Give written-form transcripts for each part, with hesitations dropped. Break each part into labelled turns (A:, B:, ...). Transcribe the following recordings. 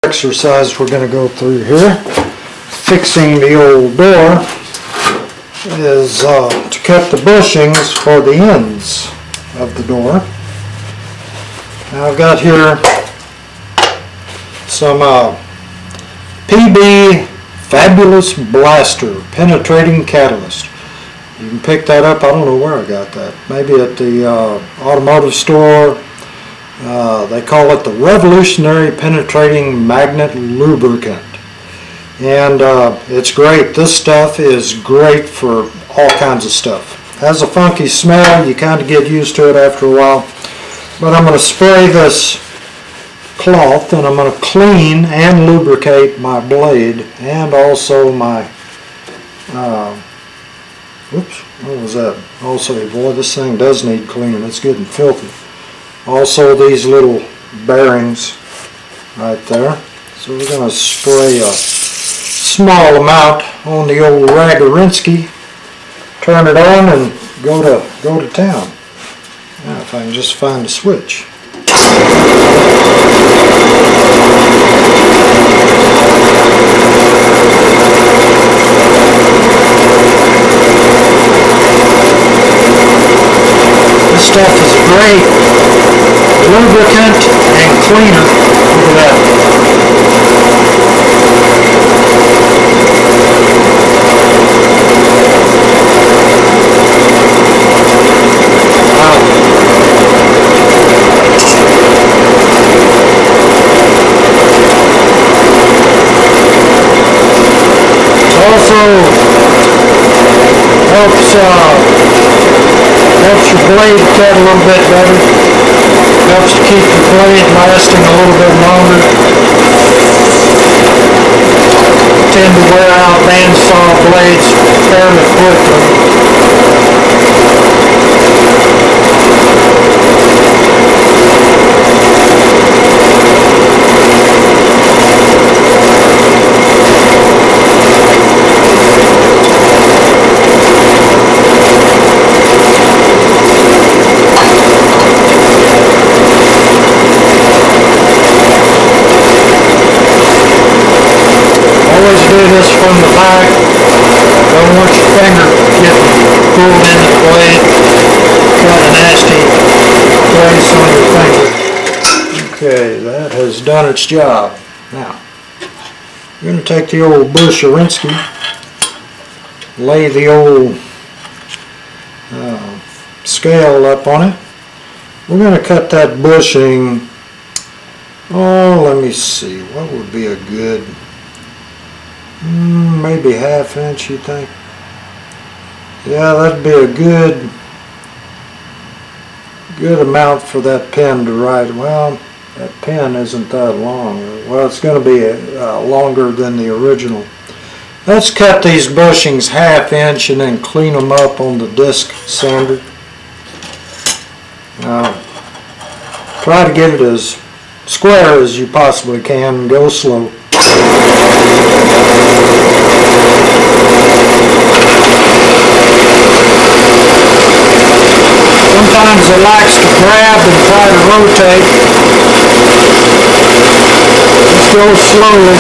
A: Exercise we're going to go through here, fixing the old door, is to cut the bushings for the ends of the door. Now I've got here some PB Fabulous Blaster Penetrating Catalyst. You can pick that up, I don't know where I got that, maybe at the automotive store. They call it the Revolutionary Penetrating Magnet Lubricant, and it's great. This stuff is great for all kinds of stuff. Has a funky smell, you kind of get used to it after a while, but I'm going to spray this cloth and I'm going to clean and lubricate my blade and also my whoops, what was that? Also, boy, this thing does need cleaning. It's getting filthy. Also, these little bearings right there. So we're going to spray a small amount on the old Ragarinsky, turn it on, and go to town. Now, if I can just find the switch. This stuff is great lubricant and cleaner. Look at that. Wow. It also helps your blade cut a little bit better. Helps to keep the blade lasting a little bit longer. Tend to wear out bandsaw blades fairly quickly. Always do this from the back. Don't want your finger getting pulled into the blade. Got a nasty place on your finger. Okay, that has done its job. Now, we're going to take the old Busharinsky, lay the old scale up on it. We're going to cut that bushing, oh, let me see, what would be a good, maybe ½ inch, you think? Yeah, that'd be a good amount for that pen to write. Well, that pen isn't that long. Well, it's going to be longer than the original. Let's cut these bushings ½ inch and then clean them up on the disc sander. Try to get it as square as you possibly can and go slow. Sometimes it likes to grab and try to rotate. Just go slowly.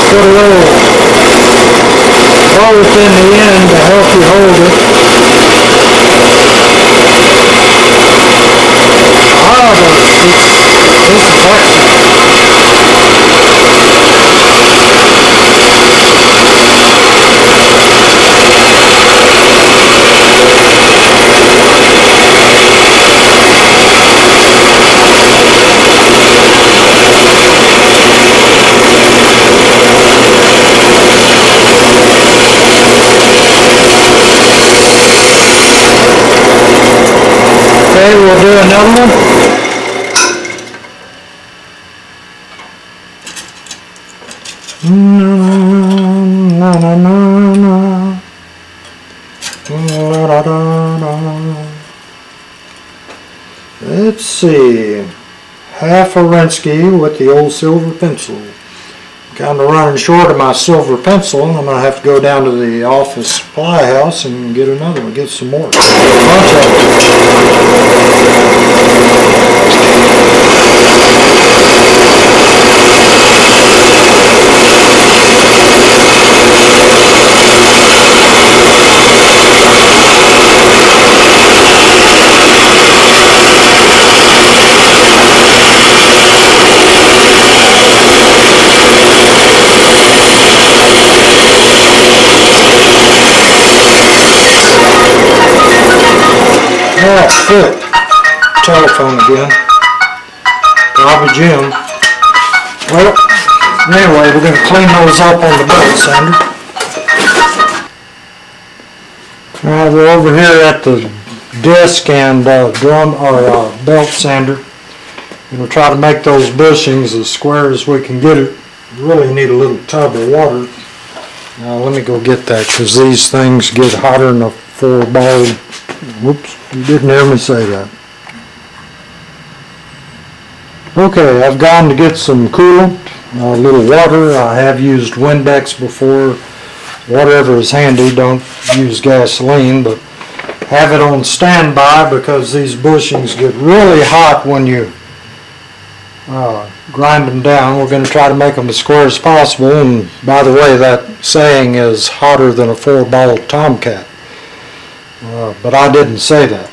A: Put a little bolt in the end to help you hold it. This is excellent. Okay, we'll do another one. Let's see, half a Rinsky with the old silver pencil. Kind of running short of my silver pencil, and I'm going to have to go down to the office supply house and get another one, get some more. Bunch of them. Oh, foot. Telephone again. Probably Jim. Well, anyway, we're going to clean those up on the belt sander. Alright, we're over here at the disc and drum or belt sander. And we'll try to make those bushings as square as we can get it. We really need a little tub of water. Now let me go get that, because these things get hotter than a 4-ball. Whoops, you didn't hear me say that. Okay, I've gone to get some coolant, a little water. I have used Windex before. Whatever is handy, don't use gasoline, but have it on standby because these bushings get really hot when you grind them down. We're going to try to make them as square as possible, and by the way, that saying is hotter than a 4-ball tomcat, but I didn't say that.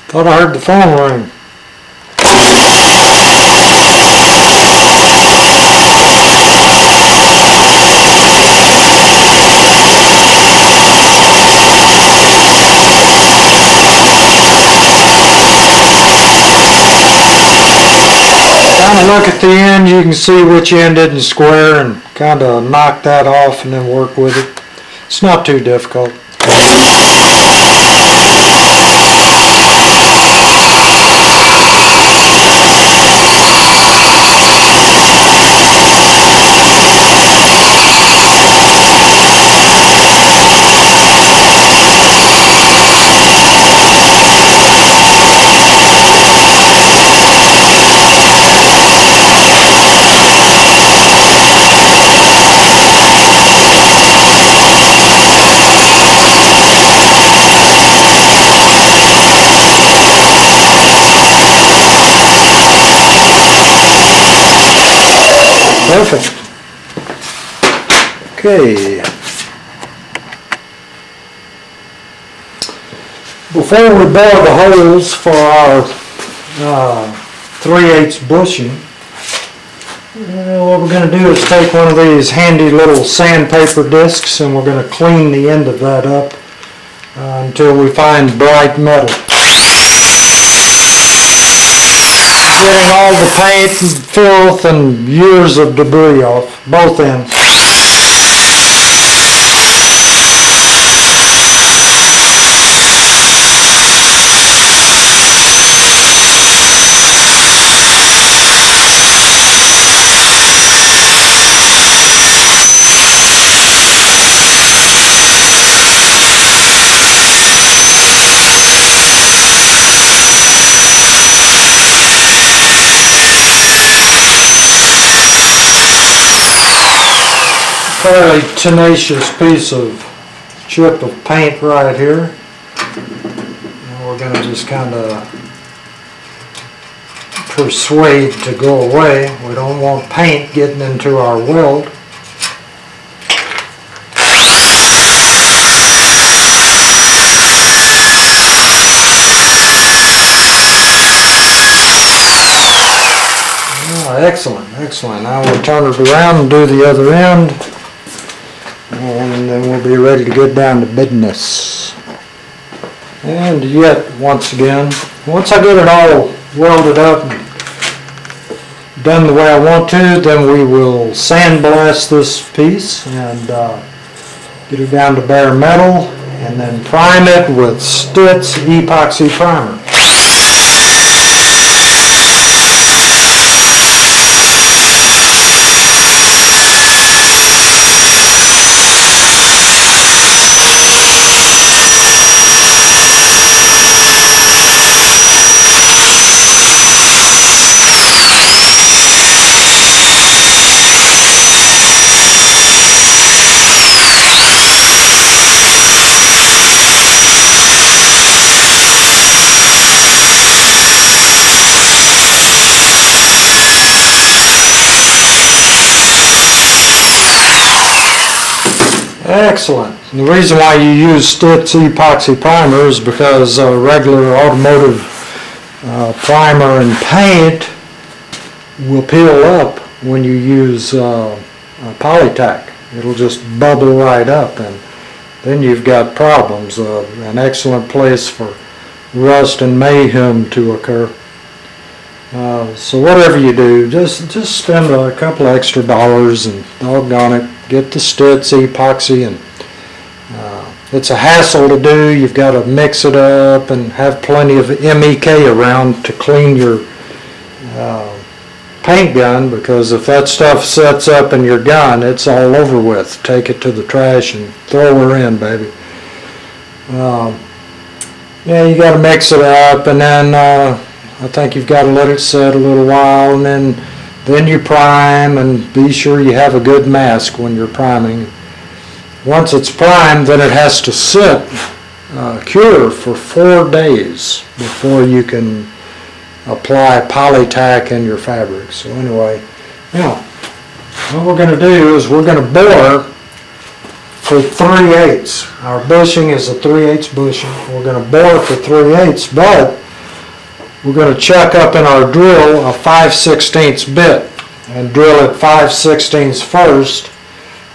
A: Thought I heard the phone ring. Kind of look at the end, you can see which end isn't square and kind of knock that off and then work with it. It's not too difficult. Perfect. Okay. Before we bore the holes for our 3/8 bushing, what we're going to do is take one of these handy little sandpaper discs and we're going to clean the end of that up until we find bright metal. Getting all the paint and filth and years of debris off both ends. Fairly tenacious piece of chip of paint right here. And we're going to just kind of persuade to go away. We don't want paint getting into our weld. Excellent, excellent. Now we'll turn it around and do the other end, and then we'll be ready to get down to business. And yet, once again, once I get it all welded up and done the way I want to, then we will sandblast this piece and get it down to bare metal, and then prime it with Stitz epoxy primer. Excellent. And the reason why you use Stitz epoxy primer is because regular automotive primer and paint will peel up when you use polytack. It'll just bubble right up, and then you've got problems. An excellent place for rust and mayhem to occur. So whatever you do, just spend a couple extra dollars and doggone it, get the Stitz epoxy, and it's a hassle to do. You've got to mix it up and have plenty of MEK around to clean your paint gun, because if that stuff sets up in your gun, it's all over with. Take it to the trash and throw her in, baby. Yeah, you got to mix it up, and then I think you've got to let it set a little while, and then you prime, and be sure you have a good mask when you're priming. Once it's primed, then it has to sit, cure for 4 days before you can apply polytack in your fabric. So anyway, now what we're going to do is we're going to bore for 3/8. Our bushing is a 3/8 bushing. We're going to bore for 3/8, but we're going to chuck up in our drill a 5/16 bit and drill it 5/16 first,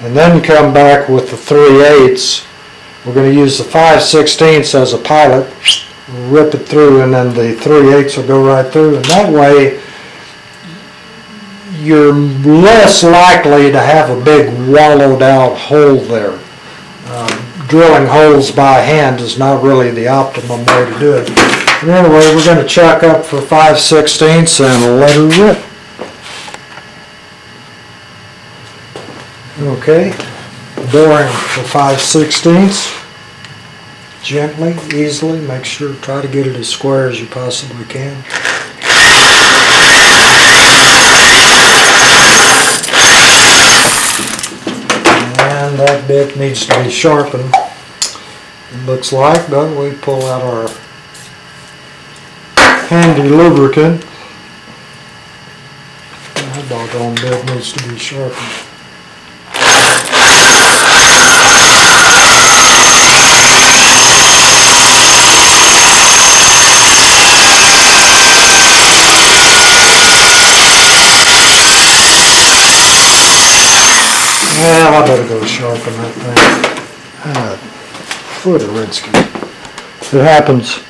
A: and then come back with the 3/8. We're going to use the 5/16 as a pilot, rip it through, and then the 3/8 will go right through, and that way you're less likely to have a big wallowed out hole there. Drilling holes by hand is not really the optimum way to do it. But anyway, we're going to chuck up for 5/16 and let her rip. Okay, boring for 5/16. Gently, easily, make sure, try to get it as square as you possibly can. And that bit needs to be sharpened, it looks like, but we pull out our handy lubricant. That doggone bit needs to be sharpened. Well, I better go sharpen that thing. Foot of Rinsky. It happens.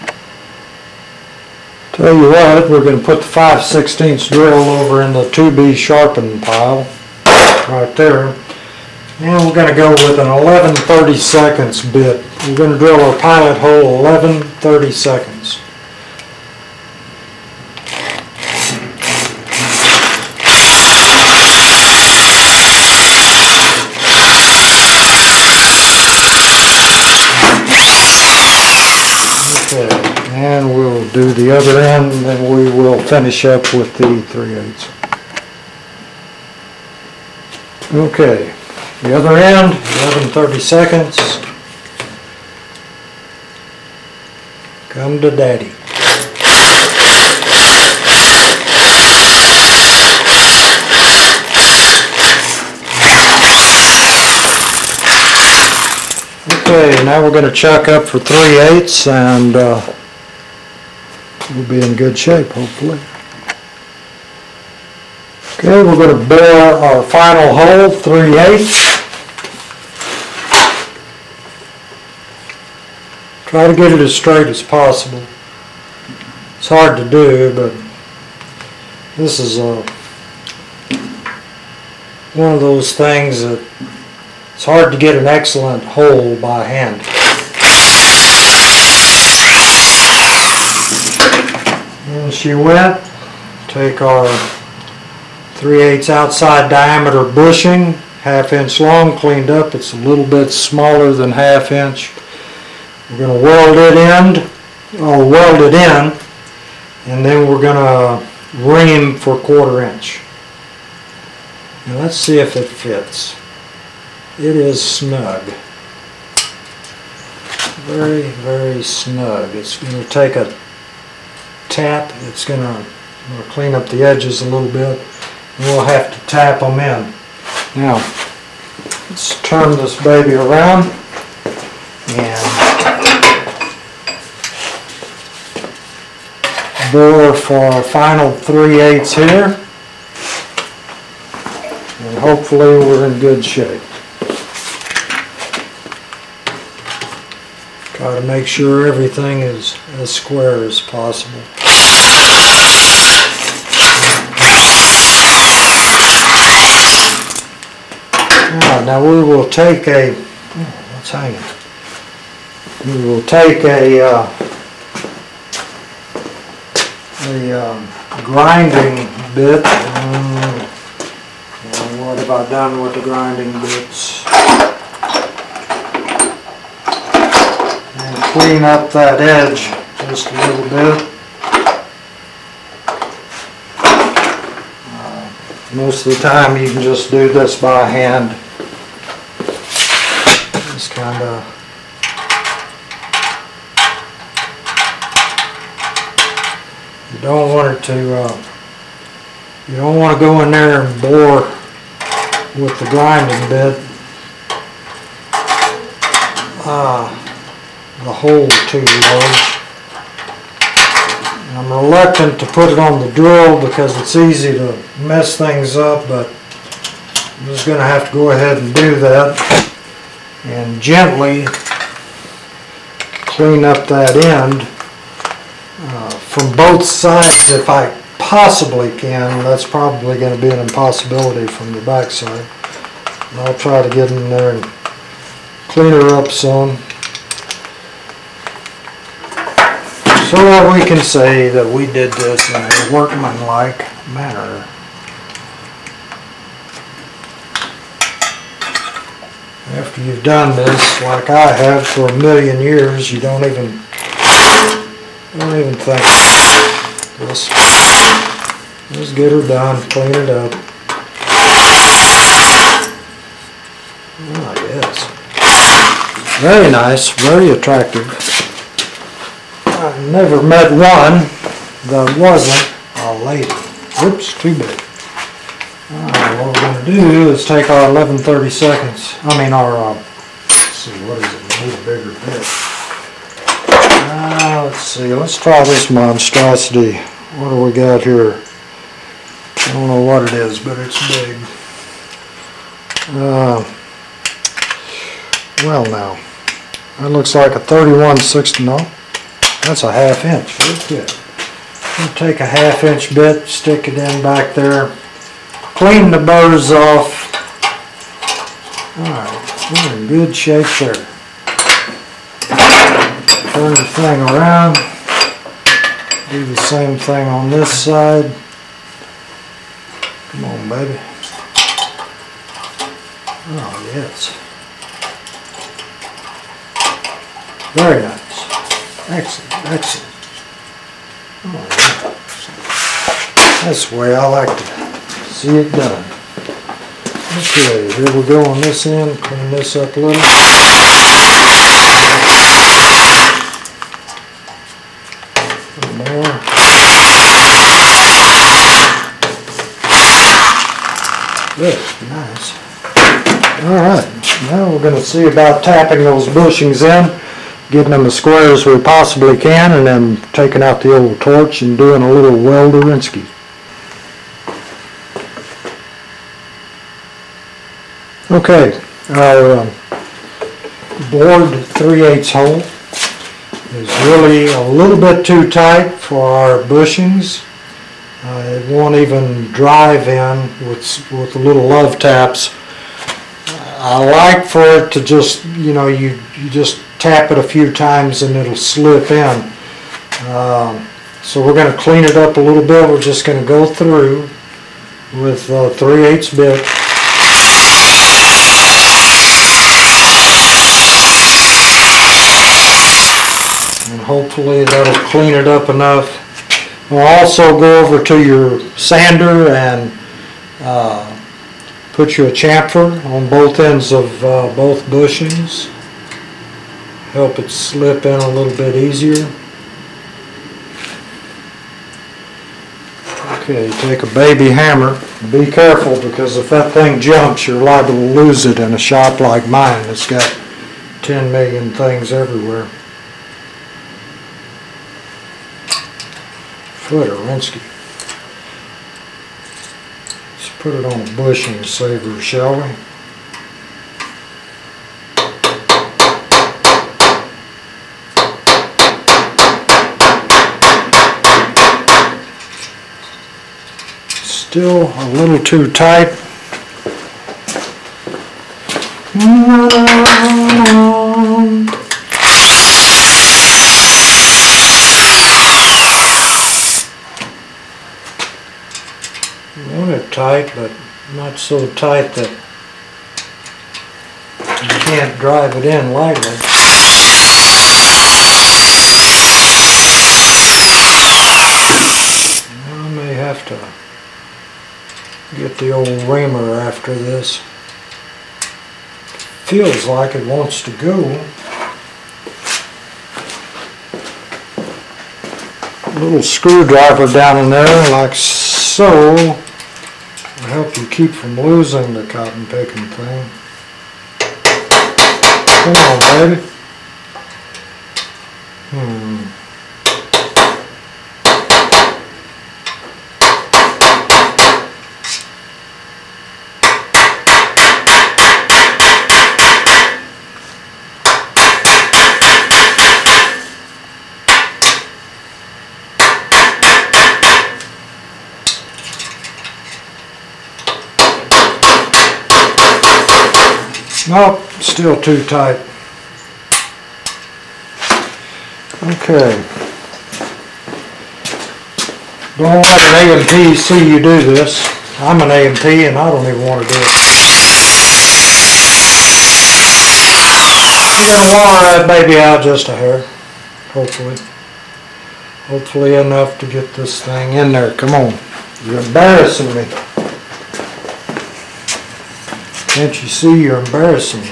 A: Tell you what, we're going to put the 5/16 drill over in the 2B sharpen pile, right there. And we're going to go with an 11/32 bit. We're going to drill our pilot hole 11/32. And we'll do the other end, and then we will finish up with the 3/8. Okay, the other end, 11/32. Come to Daddy. Okay, now we're going to chuck up for 3/8 and we'll be in good shape, hopefully. Okay, we're going to bore our final hole, 3/8. Try to get it as straight as possible. It's hard to do, but this is one of those things that it's hard to get an excellent hole by hand. And she went. Take our 3/8 outside diameter bushing, 1/2 inch long, cleaned up. It's a little bit smaller than 1/2 inch. We're going to weld it in, and then we're going to ream for 1/4 inch. And let's see if it fits. It is snug. Very, very snug. It's going to take a tap. It's going to clean up the edges a little bit. And we'll have to tap them in. Now, let's turn this baby around and bore for our final 3/8 here. And hopefully we're in good shape. Try to make sure everything is as square as possible. Now we will take a, what's hanging? We will take a grinding bit. What have I done with the grinding bits? And clean up that edge just a little bit. Most of the time you can just do this by hand. Just kind of you don't want it to you don't want to go in there and bore with the grinding bit the hole too large. I'm reluctant to put it on the drill because it's easy to mess things up, but I'm just going to have to go ahead and do that and gently clean up that end from both sides if I possibly can. That's probably going to be an impossibility from the back side. And I'll try to get in there and clean her up some, so that we can say that we did this in a workmanlike manner. After you've done this, like I have for a million years, you don't even think. Just get her done, clean it up. Oh yes, very nice, very attractive. I've never met one that wasn't a lady. Oops, too big. What we're going to do is take our 11/32. I mean our, let's see, what is it? We need a bigger bit. Let's see, let's try this monstrosity. What do we got here? I don't know what it is, but it's big. Well now, that looks like a 31/60, no? That's a 1/2 inch. Very good. We'll take a 1/2 inch bit, stick it in back there, clean the burrs off. Alright, we're in good shape there. Turn the thing around. Do the same thing on this side. Come on, baby. Oh, yes. Very nice. Excellent, excellent. Oh, yeah. That's the way I like to see it done. Okay, here we go on this end. Clean this up a little. Good, nice. Alright, now we're going to see about tapping those bushings in, getting them as square as we possibly can, and then taking out the old torch and doing a little welder-insky. Okay, our bored 3/8 hole is really a little bit too tight for our bushings. It won't even drive in with the little love taps. I like for it to just, you know, you just tap it a few times and it'll slip in. So we're going to clean it up a little bit. We're just going to go through with 3/8 bit. And hopefully that'll clean it up enough. We'll also go over to your sander and put you a chamfer on both ends of both bushings. Help it slip in a little bit easier. Okay, take a baby hammer. Be careful, because if that thing jumps, you're liable to lose it in a shop like mine. It's got 10 million things everywhere. Footer-rinsky. Let's put it on a bushing saver, shall we? Still a little too tight. You want it tight, but not so tight that you can't drive it in lightly. I may have to get the old reamer after this. Feels like it wants to go. A little screwdriver down in there, like so, will help you keep from losing the cotton picking thing. Come on, baby. Nope, still too tight. Okay. Don't let an A&P see you do this. I'm an A&P and I don't even want to do it. You're going to wire that baby out just a hair, hopefully. Hopefully enough to get this thing in there. Come on. You're embarrassing me. Can't you see you're embarrassing me?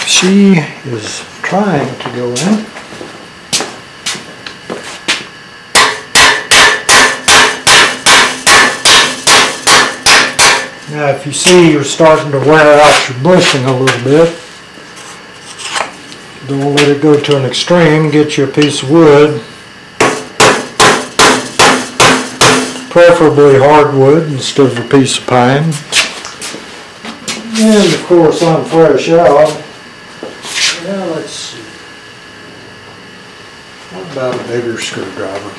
A: She is trying to go in. Now if you see you're starting to wear out your bushing a little bit, don't let it go to an extreme. Get you a piece of wood, preferably hardwood instead of a piece of pine. And of course I'm fresh out. Now let's see. What about a bigger screwdriver?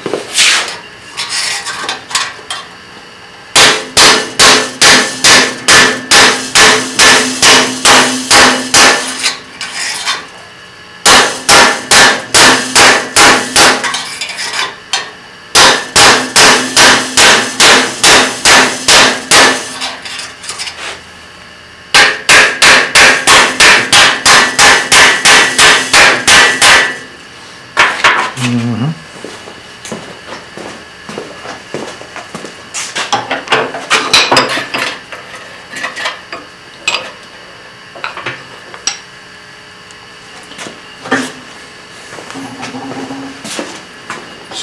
A: Just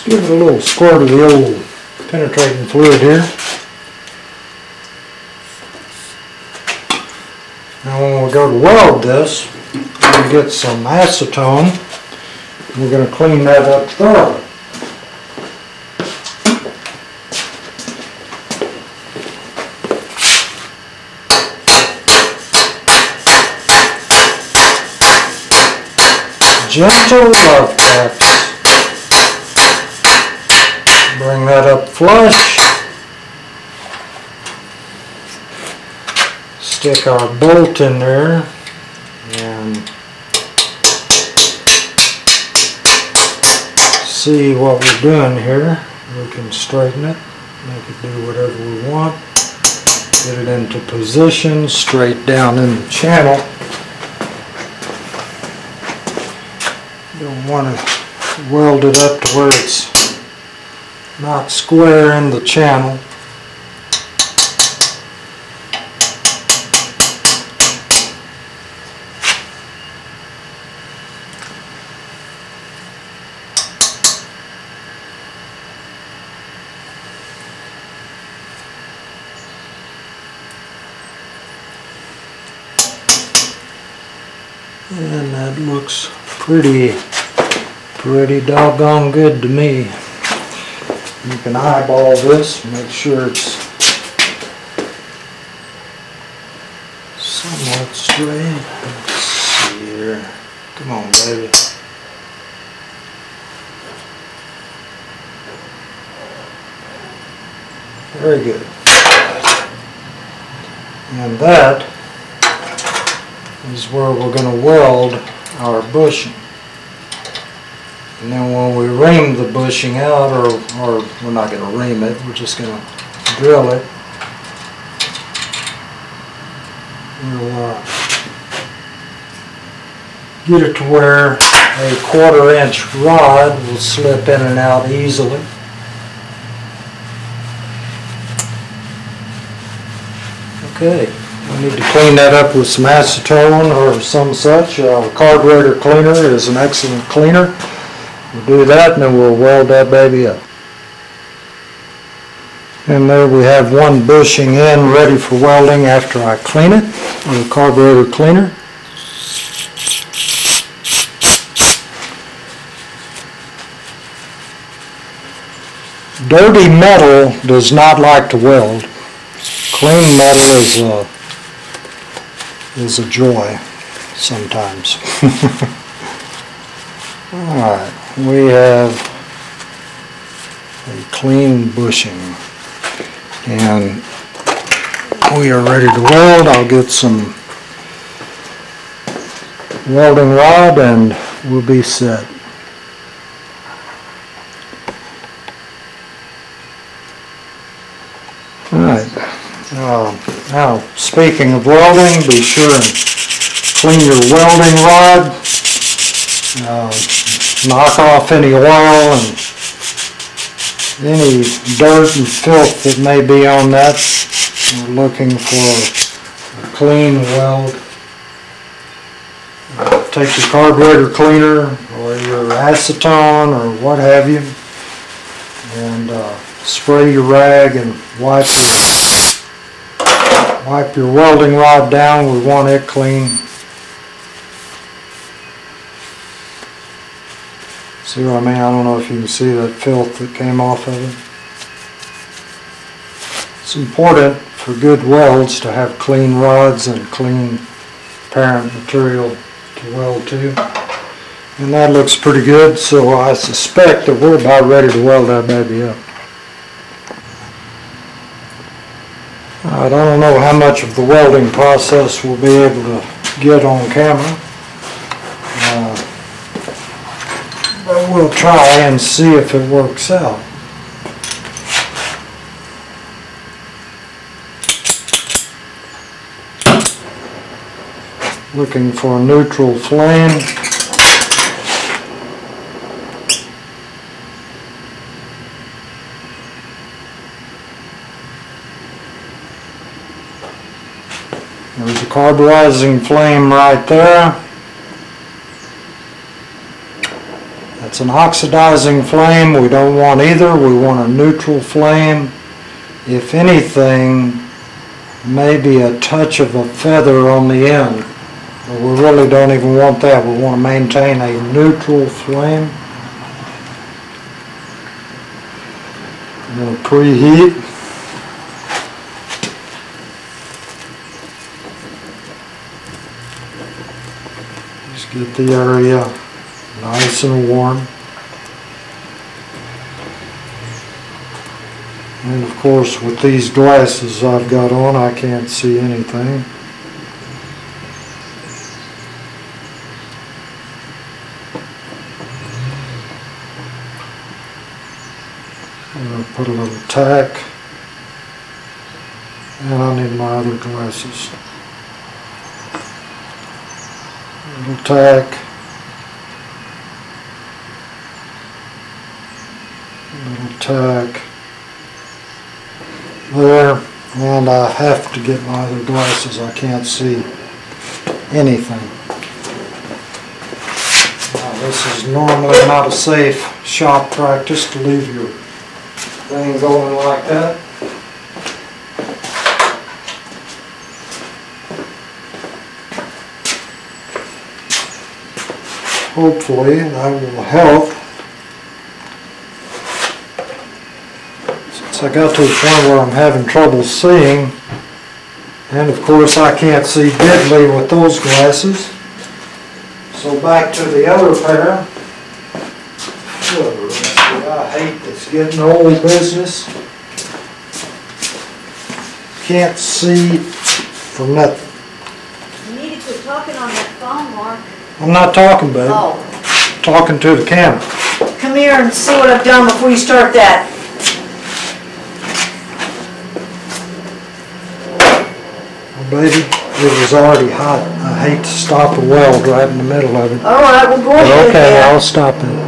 A: give it a little squirt of the old penetrating fluid here. Now when we go to weld this, we'll get some acetone. We're going to clean that up thoroughly. Gentle love taps. Bring that up flush. Stick our bolt in there and see what we're doing here. We can straighten it, make it do whatever we want. Get it into position, straight down in the channel. Don't want to weld it up to where it's not square in the channel. And that looks pretty doggone good to me. You can eyeball this, make sure it's somewhat straight. Let's see here. Come on, baby. Very good. And that is where we're going to weld our bushing. And then when we ream the bushing out, or we're not going to ream it, we're just going to drill it. We'll get it to where a 1/4 inch rod will slip in and out easily. Okay, we need to clean that up with some acetone or some such. Carburetor cleaner is an excellent cleaner. We'll do that and then we'll weld that baby up. And there we have one bushing in ready for welding after I clean it with a carburetor cleaner. Dirty metal does not like to weld. Clean metal is a joy sometimes. Alright, we have a clean bushing and we are ready to weld. I'll get some welding rod and we'll be set. Alright, now speaking of welding, be sure and clean your welding rod. Knock off any oil and any dirt and filth that may be on that. We're looking for a clean weld. Take your carburetor cleaner or your acetone or what have you and spray your rag and wipe your welding rod down. We want it clean. See what I mean? I don't know if you can see that filth that came off of it. It's important for good welds to have clean rods and clean parent material to weld to. And that looks pretty good, so I suspect that we're about ready to weld that baby up. I don't know how much of the welding process we'll be able to get on camera. But we'll try and see if it works out. Looking for a neutral flame. There's a carburizing flame right there. That's an oxidizing flame. We don't want either. We want a neutral flame. If anything, maybe a touch of a feather on the end. But we really don't even want that. We want to maintain a neutral flame. I'm going to preheat. Just get the area nice and warm. And of course, with these glasses I've got on, I can't see anything. I'm going to put a little tack, and I need my other glasses. A little tack. Little tack there, and I have to get my other glasses. I can't see anything. Now, this is normally not a safe shop practice to leave your thing going like that. Hopefully that will help. I got to the point where I'm having trouble seeing, and of course I can't see diddly with those glasses. So back to the other pair. I hate this getting old business. Can't see for nothing.
B: You need to quit talking on that phone, Mark.
A: I'm not talking, babe.
B: Oh.
A: I'm talking to the camera.
B: Come here and see what I've done before you start that.
A: Baby, it was already hot. I hate to stop a weld right in the middle of it.
B: All right, we'll go ahead.
A: Okay, I'll stop it.